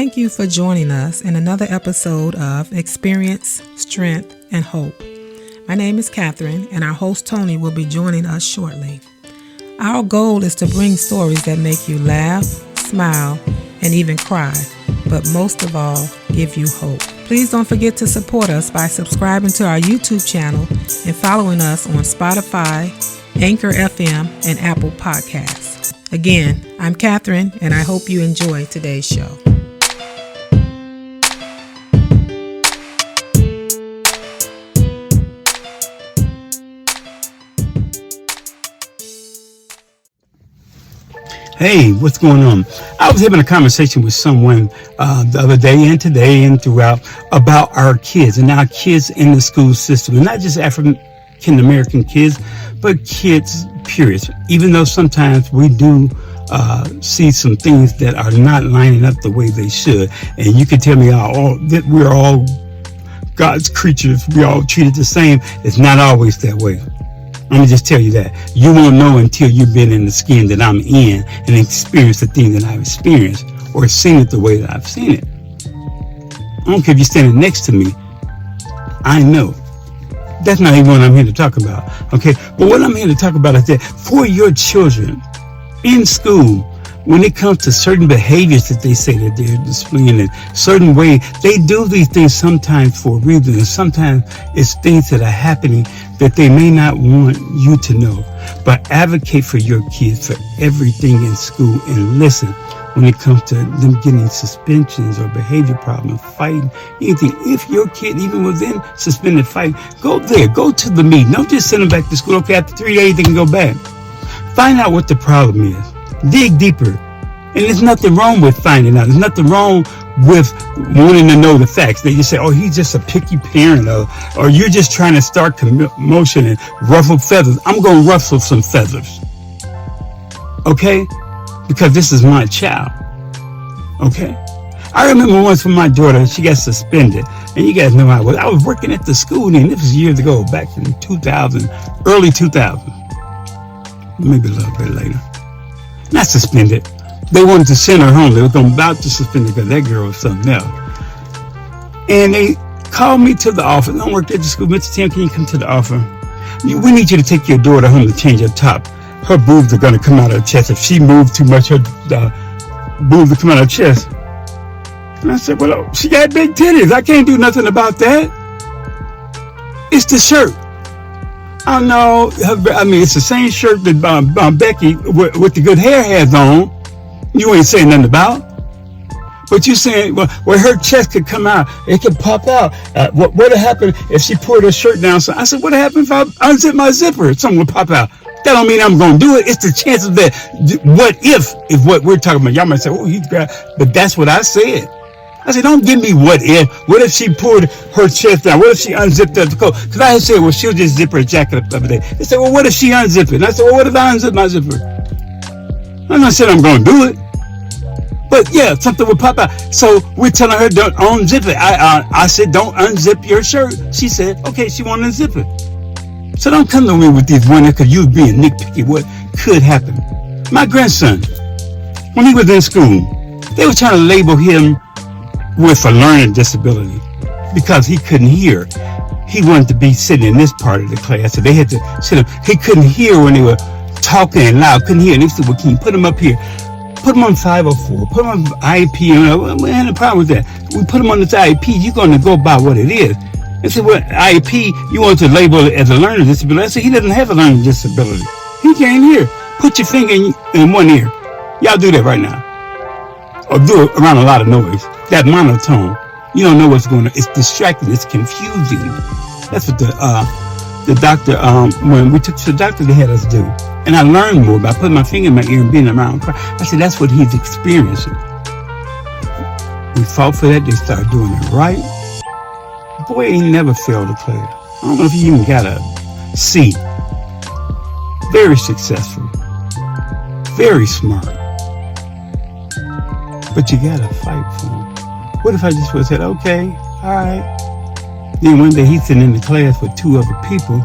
Thank you for joining us in another episode of Experience, Strength, and Hope. My name is Catherine, and our host Tony will be joining us shortly. Our goal is to bring stories that make you laugh, smile, and even cry, but most of all, give you hope. Please don't forget to support us by subscribing to our YouTube channel and following us on Spotify, Anchor FM, and Apple Podcasts. Again, I'm Catherine, and I hope you enjoy today's show. Hey, what's going on? I was having a conversation with someone the other day and today and throughout about our kids and our kids in the school system, and not just African American kids, but kids, period. Even though sometimes we do see some things that are not lining up the way they should, and you can tell me that we're all God's creatures, we all treated the same. It's not always that way. Let me just tell you that. You won't know until you've been in the skin that I'm in and experienced the thing that I've experienced or seen it the way that I've seen it. I don't care if you're standing next to me. I know. That's not even what I'm here to talk about. Okay? But what I'm here to talk about is that for your children in school, when it comes to certain behaviors that they say that they're displaying in certain way, they do these things sometimes for a reason, and sometimes it's things that are happening that they may not want you to know. But advocate for your kids for everything in school, and listen when it comes to them getting suspensions or behavior problems, fighting, anything. If your kid even was in suspended fight, go there, go to the meeting. Don't just send them back to school. Okay, after 3 days they can go back. Find out what the problem is. Dig deeper. And there's nothing wrong with finding out. There's nothing wrong with wanting to know the facts. They just say, oh, he's just a picky parent, or you're just trying to start commotion and ruffle feathers. I'm going to ruffle some feathers. Okay? Because this is my child. Okay? I remember once when my daughter, she got suspended. And you guys know how I was working at the school then. This was years ago, back in 2000, early 2000. Maybe a little bit later. Not suspended. They wanted to send her home. They were about to suspend her because that girl was something else. And they called me to the office. I don't work at the school. Mr. Tim, can you come to the office? We need you to take your daughter home to change her top. Her boobs are going to come out of her chest. If she moves too much, her boobs will come out of her chest. And I said, well, she got big titties. I can't do nothing about that. It's the shirt. I know. I mean, it's the same shirt that Becky with the good hair has on. You ain't saying nothing about. But you saying, well, where her chest could come out, it could pop out. What would have happened if she pulled her shirt down? So I said, what happened if I unzip my zipper? Something would pop out. That don't mean I'm going to do it. It's the chances that what if is what we're talking about. Y'all might say, oh, he's got, but that's what I said. I said, don't give me what if. What if she pulled her chest down? What if she unzipped the coat? Because I had said, well, she'll just zip her jacket up the other day. They said, well, what if she unzipped it? And I said, well, what if I unzip my zipper? I'm not saying I'm going to do it. But yeah, something would pop out. So we're telling her, don't unzip it. I said, don't unzip your shirt. She said, okay, she won't unzip it. So don't come to me with these wonders because you being nitpicky. What could happen? My grandson, when he was in school, they were trying to label him with a learning disability because he couldn't hear. He wanted to be sitting in this part of the class, so they had to sit him. He couldn't hear when they were talking loud, couldn't hear. And they said, well, can you put him up here? Put him on 504, put him on IEP. We had a problem with that. We put him on this IEP, you're going to go by what it is. They said, well, IEP, you want to label it as a learning disability. I said, he doesn't have a learning disability. He can't hear. Put your finger in one ear. Y'all do that right now. Or do it around a lot of noise. That monotone. You don't know what's going on. It's distracting. It's confusing. That's what the doctor, when we took to the doctor, they had us do. And I learned more by putting my finger in my ear and being around. I said, that's what he's experiencing. We fought for that. They started doing it right. Boy ain't never failed a class. I don't know if he even got a C. Very successful. Very smart. But you gotta fight for him. What if I just would have said, okay, all right. Then one day he's sitting in the class with two other people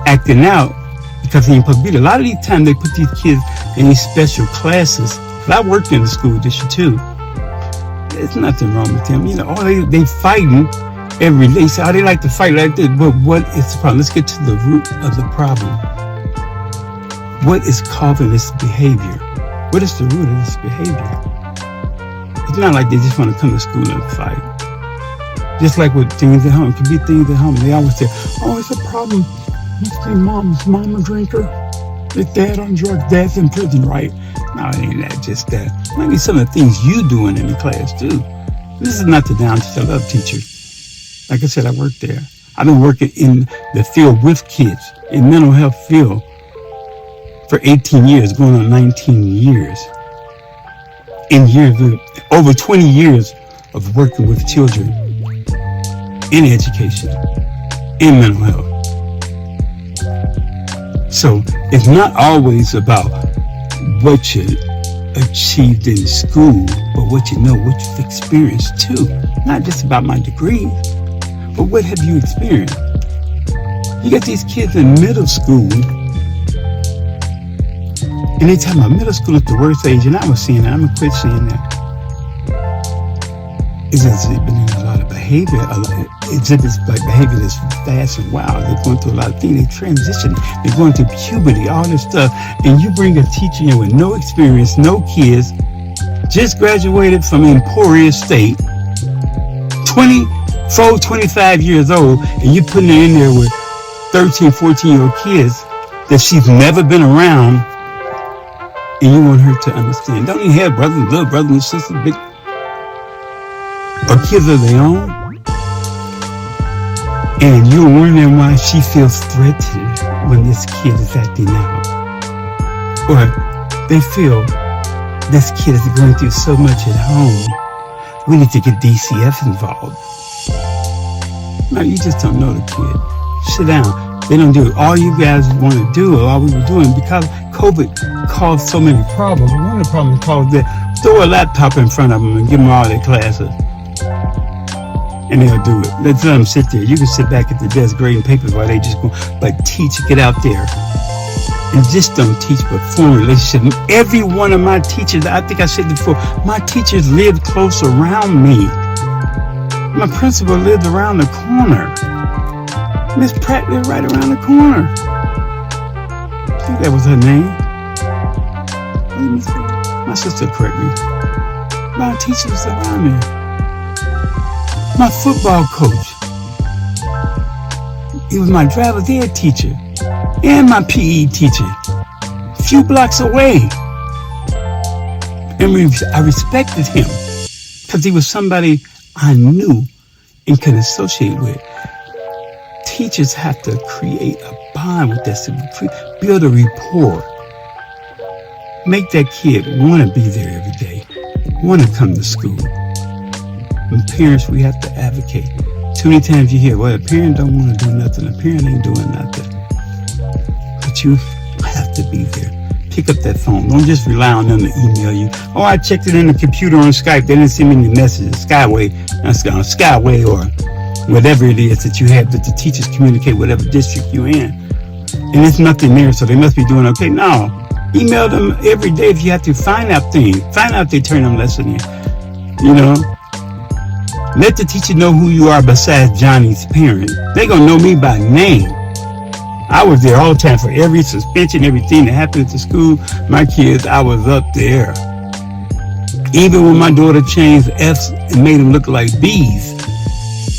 acting out because he ain't supposed to be there. A lot of these times they put these kids in these special classes. But I worked in the school district too. There's nothing wrong with them. They fighting every day. So they like to fight like this. But what is the problem? Let's get to the root of the problem. What is causing this behavior? What is the root of this behavior? It's not like they just want to come to school and fight. Just like with things at home. It could be things at home. They always say, oh, it's a problem. Must be mom's mom a drinker. If dad on drugs, dad's in prison, right? No, it ain't that, just that. Maybe some of the things you doing in the class, too. This is not the down teacher. I love teachers. Like I said, I work there. I've been working in the field with kids, in mental health field, for 18 years, going on 19 years. Over 20 years of working with children in education, in mental health. So it's not always about what you achieved in school, but what what you've experienced too. Not just about my degrees, but what have you experienced? You got these kids in middle school, and they tell me middle school is the worst age, and I was saying that. I'm gonna quit saying that. It's exhibiting a lot of behavior. Exhibits like behavior that's fast and wild. They're going through a lot of things. They transition. They're going through puberty, all this stuff. And you bring a teacher in with no experience, no kids, just graduated from Emporia State, 24, 25 years old, and you're putting her in there with 13, 14-year-old kids that she's never been around, and you want her to understand. Don't even have brothers and little brothers and sisters, big or kids of their own, and you're wondering why she feels threatened when this kid is acting out, or they feel this kid is going through so much at home, we need to get DCF involved. No, you just don't know the kid. Sit down. They don't do it. All you guys want to do, or all we were doing, because COVID caused so many problems. One of the problems caused that throw a laptop in front of them and give them all their classes. And they'll do it. Let them sit there. You can sit back at the desk grading papers while they just go, but teach, get out there. And just don't teach, but form relationships. Every one of my teachers, I think I said before, my teachers lived close around me. My principal lived around the corner. Miss Pratt lived right around the corner. I think that was her name. My sister correct me. My teacher was around me. My football coach, he was my driver's ed teacher and my PE teacher, a few blocks away. And I respected him because he was somebody I knew and could associate with. Teachers have to create a bond with that student, build a rapport, make that kid want to be there every day, want to come to school. And parents, we have to advocate. Too many times you hear, well, a parent don't want to do nothing. A parent ain't doing nothing. But you have to be there. Pick up that phone. Don't just rely on them to email you. Oh, I checked it in the computer on Skype. They didn't send me any messages. Skyway or whatever it is that you have that the teachers communicate whatever district you're in. And there's nothing there, so they must be doing okay. No. Email them every day if you have to find out things. Find out if they turn them lesson in. Let the teacher know who you are besides Johnny's parent. They're going to know me by name. I was there all the time for every suspension, everything that happened at the school. My kids, I was up there. Even when my daughter changed F's and made them look like B's,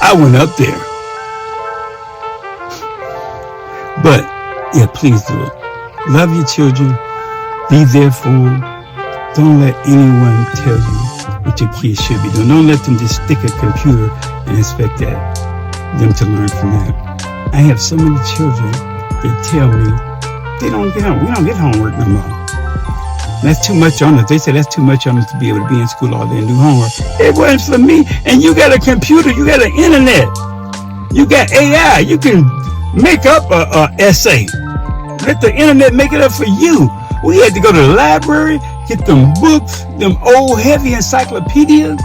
I went up there. But, yeah, please do it. Love your children. Be there for them. Don't let anyone tell you what your kids should be doing. Don't let them just stick a computer and expect them to learn from that. I have so many children that tell me we don't get homework no more. That's too much on us. They say that's too much on us to be able to be in school all day and do homework. It wasn't for me. And you got a computer, you got an internet, you got AI. You can make up a essay. Let the internet make it up for you. We had to go to the library, get them books, them old heavy encyclopedias,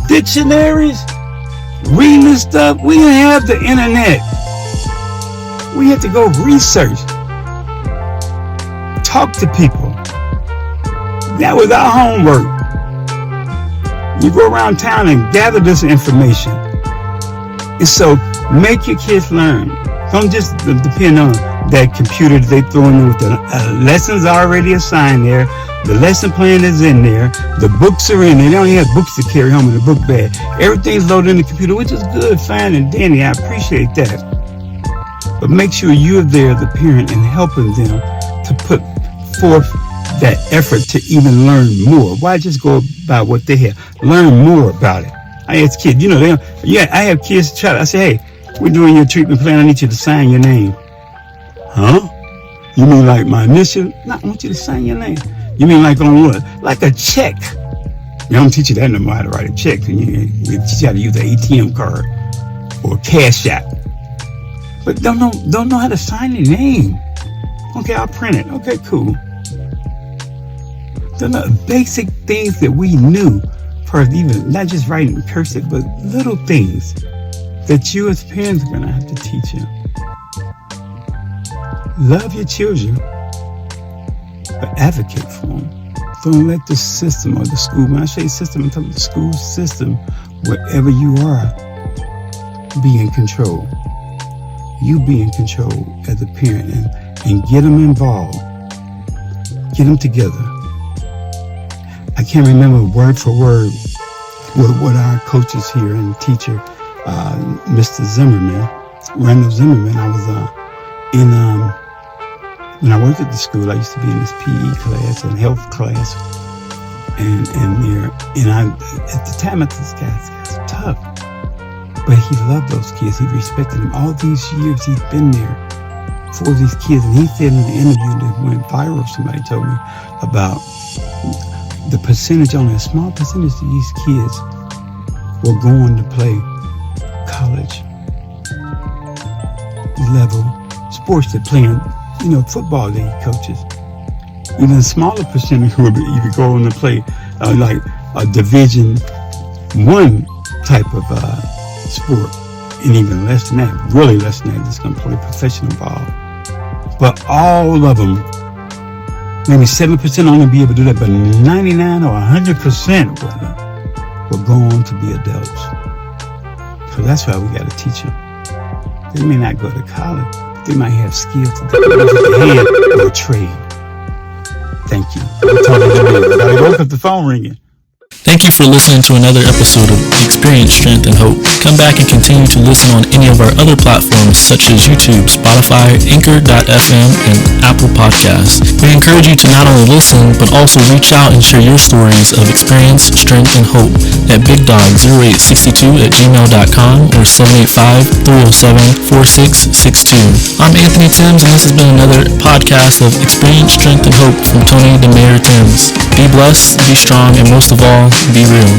dictionaries, reading this stuff. We didn't have the internet. We had to go research, talk to people. That was our homework. You go around town and gather this information. And so make your kids learn. Don't just depend on that computer that they throw in with the lessons already assigned there. The lesson plan is in there. The books are in there. They don't have books to carry home in the book bag. Everything's loaded in the computer, which is good, fine, and dandy. I appreciate that. But make sure you're there, the parent, and helping them to put forth that effort to even learn more. Why just go about what they have? Learn more about it. I ask kids, I have kids try. I say, hey, we're doing your treatment plan. I need you to sign your name. Huh? You mean like my initial? No, I want you to sign your name. You mean like on what? Like a check. They don't teach you that no more, how to write a check. You teach you how to use an ATM card or a cash app. But don't know how to sign your name. Okay, I'll print it. Okay, cool. The basic things that we knew, for even not just writing cursive, but little things that you as parents are going to have to teach them. Love your children, but advocate for them. Don't let the system or the school, when I say system, I'm talking about the school system, wherever you are, be in control. You be in control as a parent and get them involved. Get them together. I can't remember word for word what our coaches here and teacher, Mr. Zimmerman, Randall Zimmerman. I was when I worked at the school, I used to be in this PE class and health class, and at the time, this guy's tough, but he loved those kids. He respected them. All these years he's been there for these kids, and he said in the interview that went viral, somebody told me about the percentage, only a small percentage of these kids will go on to play college level sports. They're playing, football league coaches. Even a smaller percentage will either go on to play like a Division I type of sport, and even less than that, really less than that, just going to play professional ball. But all of them, maybe 7% only be able to do that, but 99 or 100% will go on to be adults. So that's why we got to teach them. They may not go to college, but they might have skills to develop their hand or a trade. Thank you. I woke up the phone ringing. Thank you for listening to another episode of Experience, Strength, and Hope. Come back and continue to listen on any of our other platforms such as YouTube, Spotify, Anchor.fm, and Apple Podcasts. We encourage you to not only listen, but also reach out and share your stories of experience, strength, and hope at bigdog0862@gmail.com or 785-307-4662. I'm Anthony Timms, and this has been another podcast of Experience, Strength, and Hope from Tony the Mayor Timms. Be blessed, be strong, and most of all, be real.